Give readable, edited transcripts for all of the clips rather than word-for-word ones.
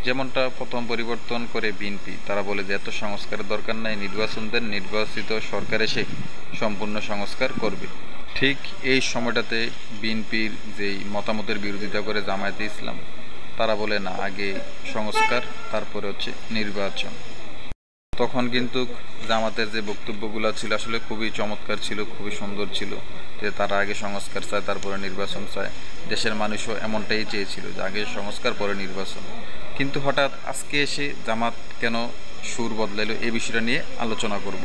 যেমনটা প্রথম পরিবর্তন করে বিএনপি, তারা বলে যে এত সংস্কারের দরকার নাই, নির্বাচন দেন, নির্বাচিত সরকার এসে সম্পূর্ণ সংস্কার করবে। ঠিক এই সময়টাতে বিএনপির যেই মতামতের বিরোধিতা করে জামায়াতে ইসলাম, তারা বলে না, আগে সংস্কার, তারপরে হচ্ছে নির্বাচন। তখন কিন্তু জামাতের যে বক্তব্যগুলো ছিল আসলে খুবই চমৎকার ছিল, খুবই সুন্দর ছিল, যে তারা আগে সংস্কার চায়, তারপরে নির্বাচন চায়। দেশের মানুষও এমনটাই চেয়েছিল যে আগে সংস্কার, পরে নির্বাচন। কিন্তু হঠাৎ আজকে এসে জামাত কেন সুর বদলাইলো, এই বিষয়টা নিয়ে আলোচনা করব।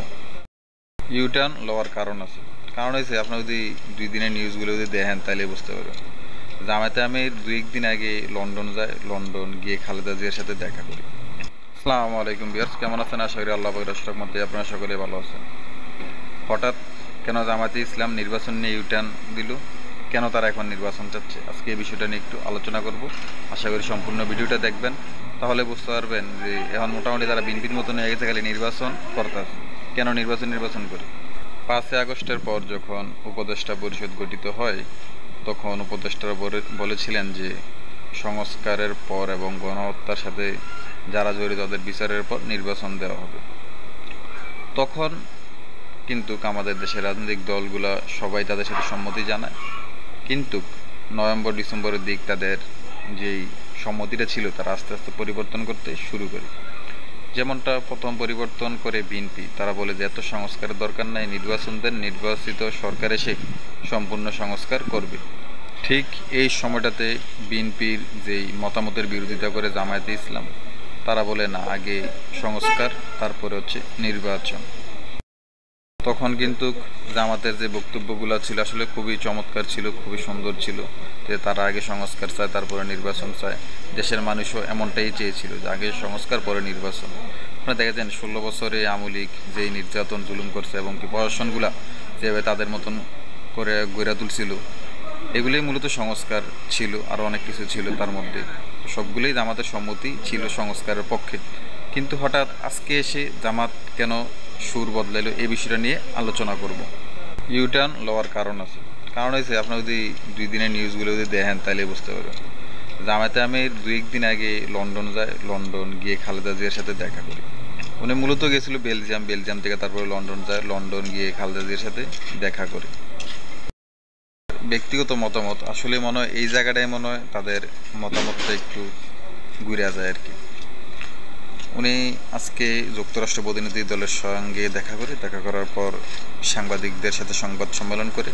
ইউটার্ন লওয়ার কারণ আছে। কারণ হয়েছে, আপনার যদি 2 দিনের নিউজগুলো যদি দেখেন তাহলে বুঝতে পারবেন। জামায়াতে আমি 2-1 দিন আগে লন্ডন যায়, লন্ডন গিয়ে খালেদা জিয়ার সাথে দেখা করি। আসসালামু আলাইকুম ভিউয়ার্স, কেমন আছেন? আশা করি আল্লাহ পাকের অশেষ রহমতে আপনারা সকলে ভালো আছেন। হঠাৎ কেন জামায়াতে ইসলাম নির্বাচন নিয়ে ইউটার্ন দিল, কেন তারা এখন নির্বাচন চাচ্ছে, আজকে এই বিষয়টা নিয়ে একটু আলোচনা করব। আশা করি সম্পূর্ণ ভিডিওটা দেখবেন, তাহলে বুঝতে পারবেন যে এখন মোটামুটি তারা বিএনপির মতন হয়ে গেছে, খালি নির্বাচন করতেছে। কেন নির্বাচন করে? 5ই আগস্টের পর যখন উপদেষ্টা পরিষদ গঠিত হয়, তখন উপদেষ্টারা বলেছিলেন যে সংস্কারের পর এবং গণহত্যার সাথে যারা জড়িত তাদের বিচারের পর নির্বাচন দেওয়া হবে। তখন কিন্তু আমাদের দেশের রাজনৈতিক দলগুলা সবাই তাদের সাথে সম্মতি জানায়, কিন্তু নভেম্বর ডিসেম্বরের দিক তাদের যেই সম্মতিটা ছিল তারা আস্তে আস্তে পরিবর্তন করতে শুরু করে। যেমনটা প্রথম পরিবর্তন করে বিএনপি, তারা বলে যে এত সংস্কারের দরকার নাই, নির্বাচন দেন, নির্বাচিত সরকার এসে সম্পূর্ণ সংস্কার করবে। ঠিক এই সময়টাতে বিএনপির যেই মতামতের বিরোধিতা করে জামায়াতে ইসলাম, তারা বলে না, আগে সংস্কার, তারপরে হচ্ছে নির্বাচন। তখন কিন্তু জামাতের যে বক্তব্যগুলো ছিল আসলে খুবই চমৎকার ছিল, খুবই সুন্দর ছিল, যে তারা আগে সংস্কার চায়, তারপরে নির্বাচন চায়। দেশের মানুষও এমনটাই চেয়েছিল যে আগে সংস্কার, পরে নির্বাচন। আপনারা দেখেছেন 16 বছরে আওয়ামী লীগ যেই নির্যাতন জুলুম করছে এবং কি প্রশাসনগুলা যেভাবে তাদের মতন করে গড়ে তুলছিল, এগুলোই মূলত সংস্কার ছিল। আরও অনেক কিছু ছিল তার মধ্যে, সবগুলোই জামাতের সম্মতি ছিল সংস্কারের পক্ষে। কিন্তু হঠাৎ আজকে এসে জামাত কেন সুর বদলাইলো, এই বিষয়টা নিয়ে আলোচনা করব। ইউটার্ন লওয়ার কারণ আছে। কারণ হয়েছে, আপনার যদি 2 দিনের নিউজগুলো যদি দেখেন তাহলে বুঝতে পারবেন। জামায়াতে আমি 2-1 দিন আগে লন্ডন যায়, লন্ডন গিয়ে খালেদা জিয়ার সাথে দেখা করি। উনি মূলত গেছিল বেলজিয়াম থেকে তারপরে লন্ডন যায়, লন্ডন গিয়ে খালেদা জিয়ার সাথে দেখা করে। ব্যক্তিগত মতামত আসলে মনে হয় এই জায়গাটায় মনে হয় তাদের মতামতটা একটু ঘুরে যায় আর কি। উনি আজকে যুক্তরাষ্ট্র প্রতিনিধি দলের সঙ্গে দেখা করার পর সাংবাদিকদের সাথে সংবাদ সম্মেলন করে,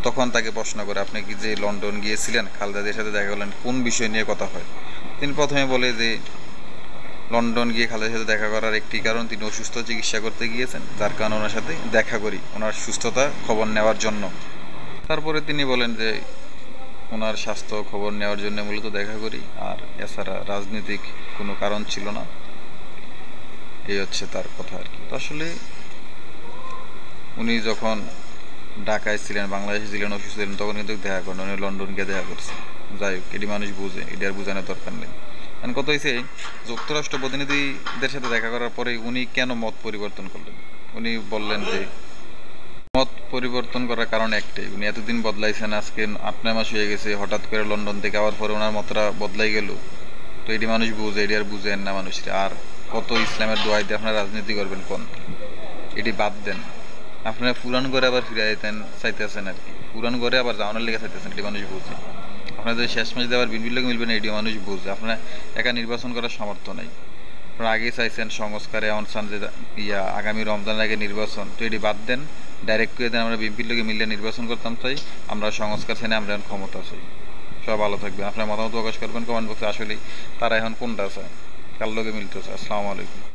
তখন তাকে প্রশ্ন করে, আপনি কি যে লন্ডন গিয়েছিলেন, খালেদাদের সাথে দেখা করলেন, কোন বিষয় নিয়ে কথা হয়? তিনি প্রথমে বলে যে লন্ডন গিয়ে খালেদার সাথে দেখা করার একটি কারণ, তিনি অসুস্থ চিকিৎসা করতে গিয়েছেন, যার কারণে ওনার সাথে দেখা করি, ওনার সুস্থতা খবর নেওয়ার জন্য। তারপরে তিনি বলেন যে ওনার স্বাস্থ্য খবর নেওয়ার জন্য মূলত দেখা করি, আর এছাড়া রাজনৈতিক কোনো কারণ ছিল না। এই হচ্ছে তার কথা আর কি। তো আসলে উনি যখন ঢাকায় ছিলেন, বাংলাদেশে ছিলেন, অসুস্থ ছিলেন, তখন কিন্তু দেখা করেন, উনি লন্ডন গিয়ে দেখা করছে। যাই হোক, এটি মানুষ বুঝে, এটি আর বোঝানোর দরকার নেই। কারণ কথা হয়েছে, যুক্তরাষ্ট্র প্রতিনিধিদের সাথে দেখা করার পরে উনি কেন মত পরিবর্তন করলেন? উনি বললেন যে মত পরিবর্তন করার কারণ একটাই, উনি এতদিন বদলাইছেন, আজকে 8-9 মাস হয়ে গেছে, হঠাৎ করে লন্ডন থেকে আবার পরে ওনার মতটা বদলাই গেল। তো এটি মানুষ বুঝে, এটি আর বুঝেন না মানুষরা। আর কত ইসলামের দোয়াই দিয়ে আপনারা রাজনীতি করবেন কোন? এটি বাদ দেন। আপনারা পুরান করে আবার ফিরে যেতেন চাইতেছেন আর কি, পুরান করে আবার জামানোর লেগে চাইতেছেন, এটি মানুষ বুঝে। আপনারা যদি শেষ ম্যাচ আবার বিনবির লোক মিলবেন, এটি মানুষ বুঝে। আপনারা একা নির্বাচন করার সামর্থ্য নাই। আপনারা আগেই চাইছেন সংস্কারে, এমন চান যে আগামী রমজানের আগে নির্বাচন, তো এটি বাদ দেন। ডাইরেক্ট করে দেন, আমরা বিএনপির লোকে মিললে নির্বাচন করতাম চাই, আমরা সংস্কার চাই না, আমরা এখন ক্ষমতা চাই। সব ভালো থাকবেন, আপনার মতামত প্রকাশ করবেন কমেন্ট বক্সে। আসলেই তারা এখন কোনটা চায়, কার লোকে মিলতে চায়? আসসালামু আলাইকুম।